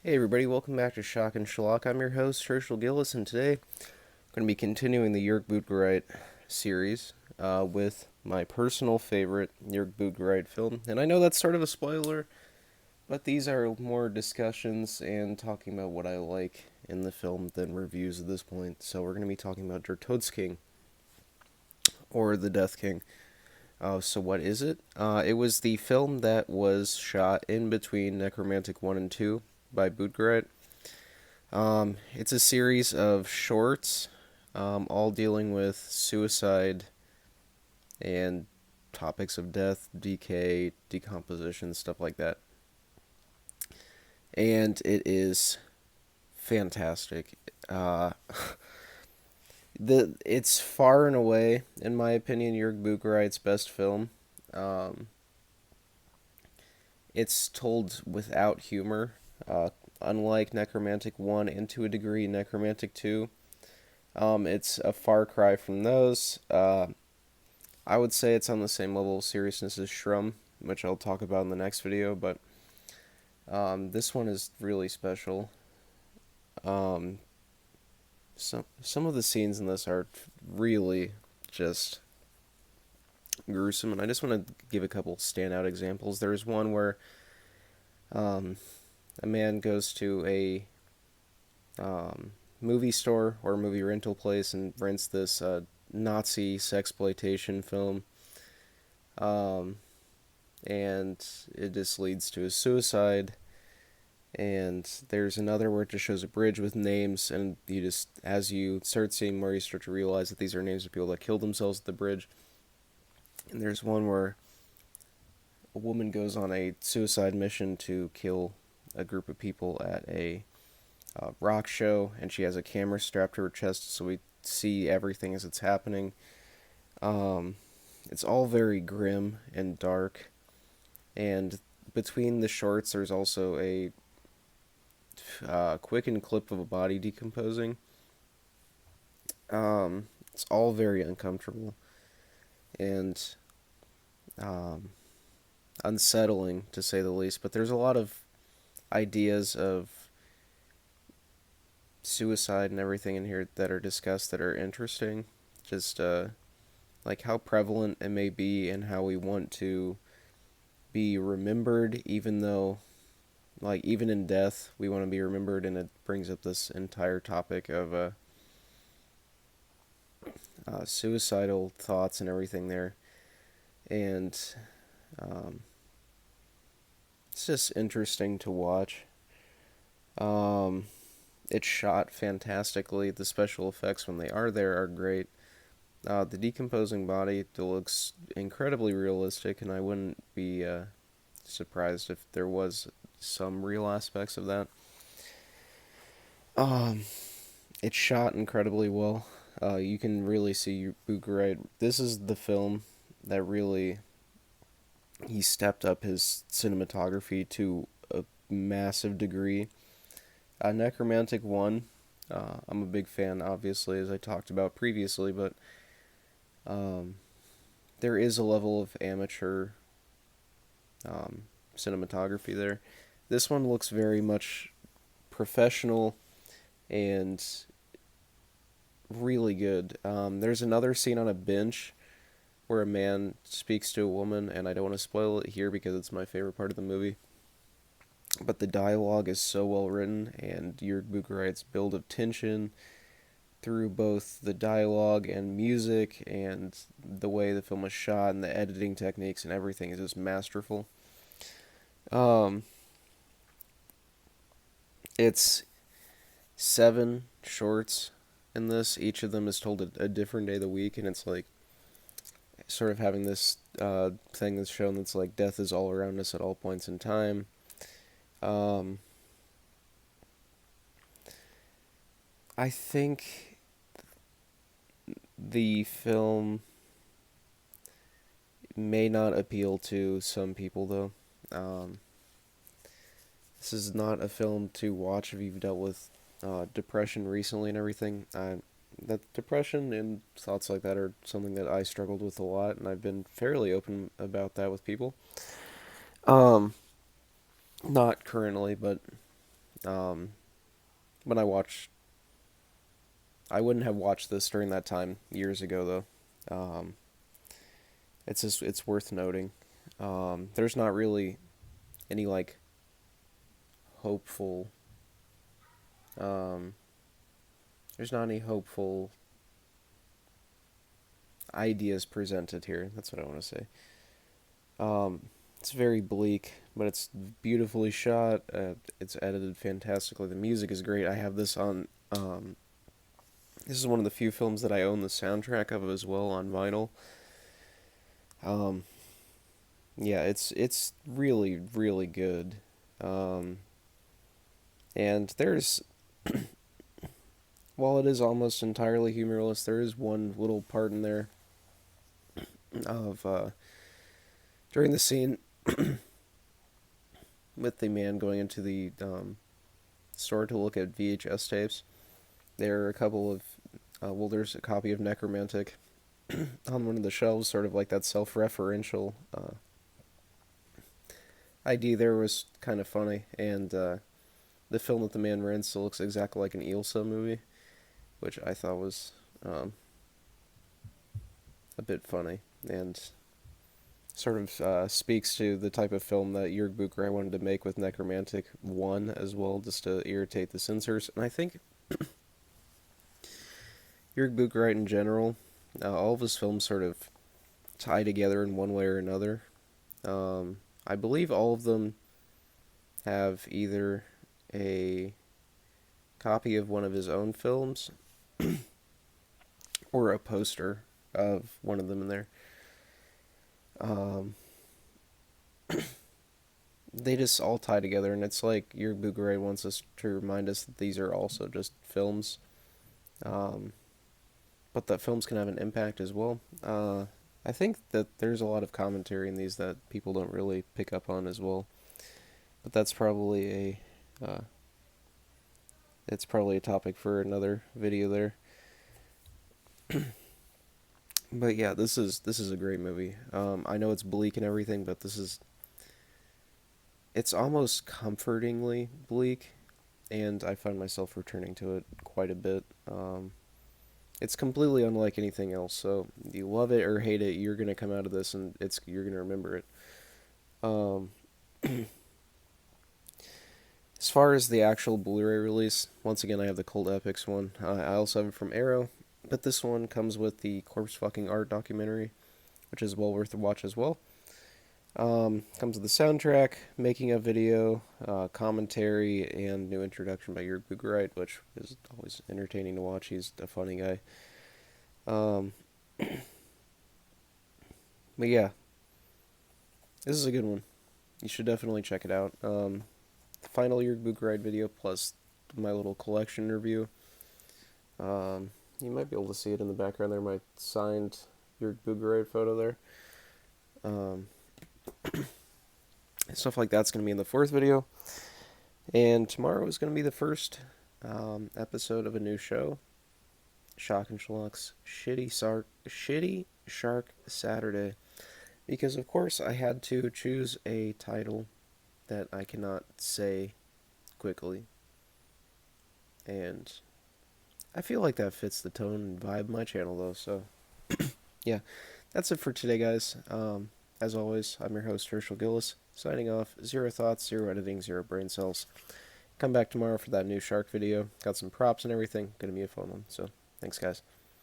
Hey everybody, welcome back to Shock and Schlock. I'm your host, Herschel Gillis, and today I'm going to be continuing the Jörg Buttgereit series with my personal favorite Jörg Buttgereit film. And I know that's sort of a spoiler, but these are more discussions and talking about what I like in the film than reviews at this point. So we're going to be talking about Der Todesking, or The Death King. So what is it? It was the film that was shot in between Necromantic 1 and 2 by Buttgereit. It's a series of shorts, all dealing with suicide and topics of death, decay, decomposition, stuff like that. And it is fantastic. Uh, it's far and away, in my opinion, Jörg Buttgereit's best film. Um, it's told without humor, unlike Necromantic 1 and to a degree Necromantic 2. It's a far cry from those. I would say it's on the same level of seriousness as Shrum, which I'll talk about in the next video, but this one is really special. Um, some of the scenes in this are really just gruesome, and I just want to give a couple standout examples. There's one where um, a man goes to a movie store or movie rental place and rents this Nazi sexploitation film. Um, and it just leads to a suicide. And there's another where it just shows a bridge with names, and you just, as you start seeing more, you start to realize that these are names of people that killed themselves at the bridge. And there's one where a woman goes on a suicide mission to kill a group of people at a rock show, and she has a camera strapped to her chest, so we see everything as it's happening. Um, it's all very grim and dark, and between the shorts, there's also a quickened clip of a body decomposing. It's all very uncomfortable and um, unsettling, to say the least. But there's a lot of ideas of suicide and everything in here that are discussed that are interesting. Just like how prevalent it may be and how we want to be remembered, even though, like, even in death, we want to be remembered, and it brings up this entire topic of suicidal thoughts and everything there. And um, it's just interesting to watch. Um, it's shot fantastically. The special effects, when they are there, are great. The decomposing body looks incredibly realistic, and I wouldn't be surprised if there was some real aspects of that. Um, it's shot incredibly well. You can really see Bucharest. This is the film that really he stepped up his cinematography to a massive degree. Necromantic 1, I'm a big fan, obviously, as I talked about previously, but um, there is a level of amateur cinematography there. This one looks very much professional and really good. There's another scene on a bench where a man speaks to a woman, and I don't want to spoil it here because it's my favorite part of the movie. But the dialogue is so well written, and Jörg Buckereit's build of tension through both the dialogue and music and the way the film was shot and the editing techniques and everything is just masterful. Um, it's 7 shorts in this. Each of them is told a different day of the week, and it's like sort of having this thing that's shown that's like death is all around us at all points in time. Um, I think the film may not appeal to some people, though. Um, this is not a film to watch if you've dealt with depression recently and everything. That depression and thoughts like that are something that I struggled with a lot, and I've been fairly open about that with people. Um, Not currently, but Um, when I wouldn't have watched this during that time years ago though. It's worth noting. There's not really any like hopeful. Um, there's not any hopeful ideas presented here. That's what I want to say. Um, it's very bleak, but it's beautifully shot. It's edited fantastically. The music is great. I have this on. This is one of the few films that I own the soundtrack of as well on vinyl. Um, yeah, it's really really good. Um, and there's while it is almost entirely humorless, there is one little part in there of during the scene with the man going into the store to look at VHS tapes. There are a couple of well, there's a copy of Necromantic on one of the shelves, sort of like that self-referential idea there was kind of funny, and the film that the man rents looks exactly like an Ilsa movie, which I thought was a bit funny, and sort of speaks to the type of film that Jörg Buchrein wanted to make with Necromantic 1 as well, just to irritate the censors. And I think Jörg Buchrein in general, all of his films sort of tie together in one way or another. I believe all of them have either a copy of one of his own films or a poster of one of them in there. Um, they just all tie together, and it's like Jörg Buchrein wants us to remind us that these are also just films, um, but that films can have an impact as well. I think that there's a lot of commentary in these that people don't really pick up on as well, but that's probably it's probably a topic for another video there. But yeah, this is a great movie. I know it's bleak and everything, but it's almost comfortingly bleak, and I find myself returning to it quite a bit. It's completely unlike anything else. So you love it or hate it, you're gonna come out of this and you're gonna remember it. Um, as far as the actual Blu-ray release, once again I have the Cold Epics one. I also have it from Arrow, but this one comes with the Corpse Fucking Art documentary, which is well worth a watch as well. Comes with the soundtrack, making of video, commentary, and new introduction by Jörg Buchrein, which is always entertaining to watch. He's a funny guy. Um, but yeah, this is a good one. You should definitely check it out. The final Jörg Buchrein video plus my little collection review. You might be able to see it in the background there, my signed Jörg Buchrein photo there. Stuff like that's going to be in the fourth video. And tomorrow is going to be the first episode of a new show, Shock and Schlock's Shitty Shark Saturday. Because, of course, I had to choose a title that I cannot say quickly. And I feel like that fits the tone and vibe of my channel, though. So, yeah, that's it for today, guys. As always, I'm your host, Herschel Gillis, signing off. 0 thoughts, 0 editing, 0 brain cells. Come back tomorrow for that new shark video. Got some props and everything. Gonna be a fun one. So, thanks, guys.